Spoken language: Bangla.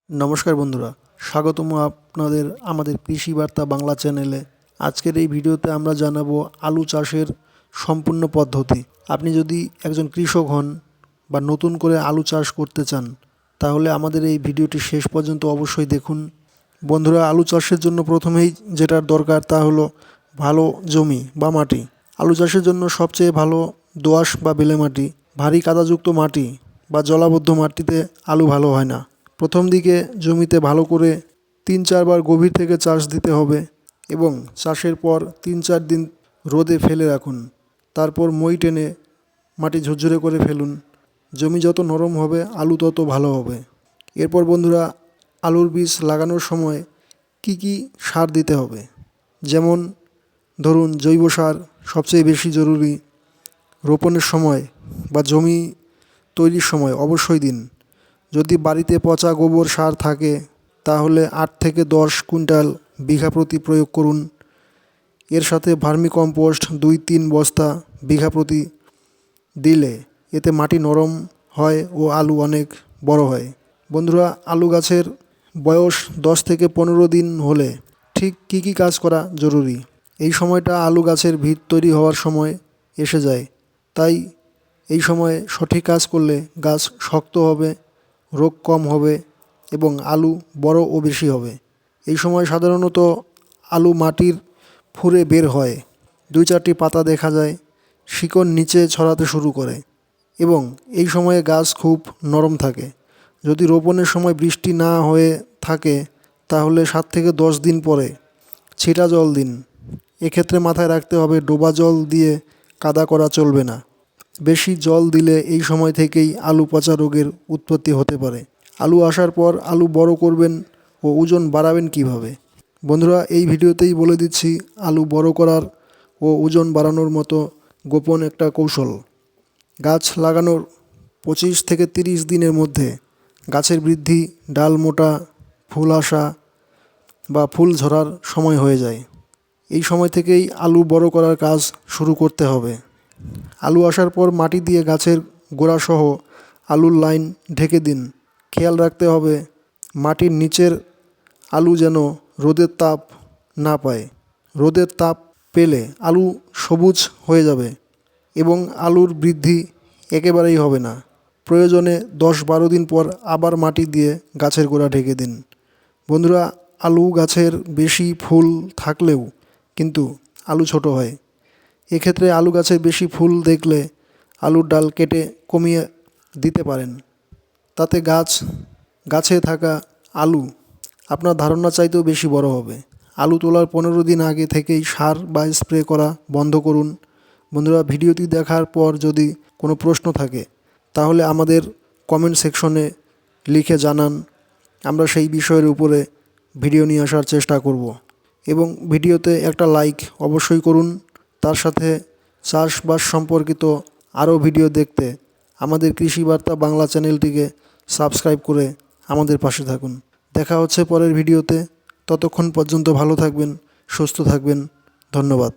নমস্কার বন্ধুরা, স্বাগতম আপনাদের আমাদের কৃষি বার্তা বাংলা চ্যানেলে। আজকের এই ভিডিওতে আমরা জানাবো আলু চাষের সম্পূর্ণ পদ্ধতি। আপনি যদি একজন কৃষক হন বা নতুন করে আলু চাষ করতে চান, তাহলে আমাদের এই ভিডিওটি শেষ পর্যন্ত অবশ্যই দেখুন। বন্ধুরা, আলু চাষের জন্য প্রথমেই যেটার দরকার তা হলো ভালো জমি বা মাটি। আলু চাষের জন্য সবচেয়ে ভালো দোআঁশ বা বেলে মাটি। ভারী কাদাযুক্ত মাটি বা জলাবদ্ধ মাটিতে আলু ভালো হয় না। প্রথম দিকে জমিতে ভালো করে 3-4 বার গভীর থেকে চাষ দিতে হবে এবং চাষের পর 3-4 দিন রোদে ফেলে রাখুন। তারপর মই টেনে মাটি ঝুরঝুরে করে ফেলুন। জমি যত নরম হবে আলু তত ভালো হবে। এরপর বন্ধুরা, আলুর বীজ লাগানোর সময় কি সার দিতে হবে, যেমন ধরুন জৈব সার সবচেয়ে বেশি জরুরি। রোপণের সময় বা জমি তৈরির সময় অবশ্যই দিন। যদি বাড়িতে পচা গোবর সার থাকে তাহলে 8 থেকে 10 কুইন্টাল বিঘা প্রতি প্রয়োগ করুন। এর সাথে ভার্মি কম্পোস্ট 2-3 বস্তা বিঘা প্রতি দিলে এতে মাটি নরম হয় ও আলু অনেক বড় হয়। বন্ধুরা, আলু গাছের বয়স 10 থেকে 15 দিন হলে ঠিক কী কাজ করা জরুরি। এই সময়টা আলু গাছের ভিত তৈরি হওয়ার সময় এসে যায়, তাই এই সময়ে সঠিক কাজ করলে গাছ শক্ত হবে, রোগ কম হবে এবং আলু বড় ও বেশি হবে। এই সময় সাধারণত আলু মাটির ফুঁড়ে বের হয়, 2-4টি পাতা দেখা যায়, শিকড় নিচে ছড়াতে শুরু করে এবং এই সময়ে গাছ খুব নরম থাকে। যদি রোপণের সময় বৃষ্টি না হয়ে থাকে তাহলে 7 থেকে 10 দিন পরে ছিটা জল দিন। এক্ষেত্রে মাথায় রাখতে হবে ডোবা জল দিয়ে কাদা করা চলবে না। বেশি জল দিলে এই সময় থেকেই আলু পচা রোগের উৎপত্তি হতে পারে। আলু আসার পর আলু বড় করবেন ও ওজন বাড়াবেন কিভাবে। বন্ধুরা, এই ভিডিওতেই বলে দিচ্ছি আলু বড় করার ও ওজন বাড়ানোর মতো গোপন একটা কৌশল। গাছ লাগানোর 25 থেকে 30 দিনের মধ্যে গাছের বৃদ্ধি, ডাল মোটা, ফুল আসা বা ফুল ঝরার সময় হয়ে যায়। এই সময় থেকেই আলু বড় করার কাজ শুরু করতে হবে। আলু আসার পর মাটি দিয়ে গাছের গোড়াসহ আলুর লাইন ঢেকে দিন। খেয়াল রাখতে হবে মাটির নিচের আলু যেন রোদের তাপ না পায়। রোদের তাপ পেলে আলু সবুজ হয়ে যাবে এবং আলুর বৃদ্ধি একেবারেই হবে না। প্রয়োজনে 10-12 দিন পর আবার মাটি দিয়ে গাছের গোড়া ঢেকে দিন। বন্ধুরা, আলু গাছের বেশি ফুল থাকলেও কিন্তু আলু ছোট হয়। এক্ষেত্রে আলু গাছের বেশি ফুল দেখলে আলুর ডাল কেটে কমিয়ে দিতে পারেন। তাতে গাছে থাকা আলু আপনার ধারণা চাইতেও বেশি বড় হবে। আলু তোলার 15 দিন আগে থেকেই সার বা স্প্রে করা বন্ধ করুন। বন্ধুরা, ভিডিওটি দেখার পর যদি কোনো প্রশ্ন থাকে তাহলে আমাদের কমেন্ট সেকশনে লিখে জানান। আমরা সেই বিষয়ের উপরে ভিডিও নিয়ে আসার চেষ্টা করব এবং ভিডিওতে একটা লাইক অবশ্যই করুন। তার সাথে চাষবাস সম্পর্কিত আরও ভিডিও দেখতে আমাদের কৃষি বার্তা বাংলা চ্যানেলটিকে সাবস্ক্রাইব করে আমাদের পাশে থাকুন। দেখা হচ্ছে পরের ভিডিওতে। ততক্ষণ পর্যন্ত ভালো থাকবেন, সুস্থ থাকবেন। ধন্যবাদ।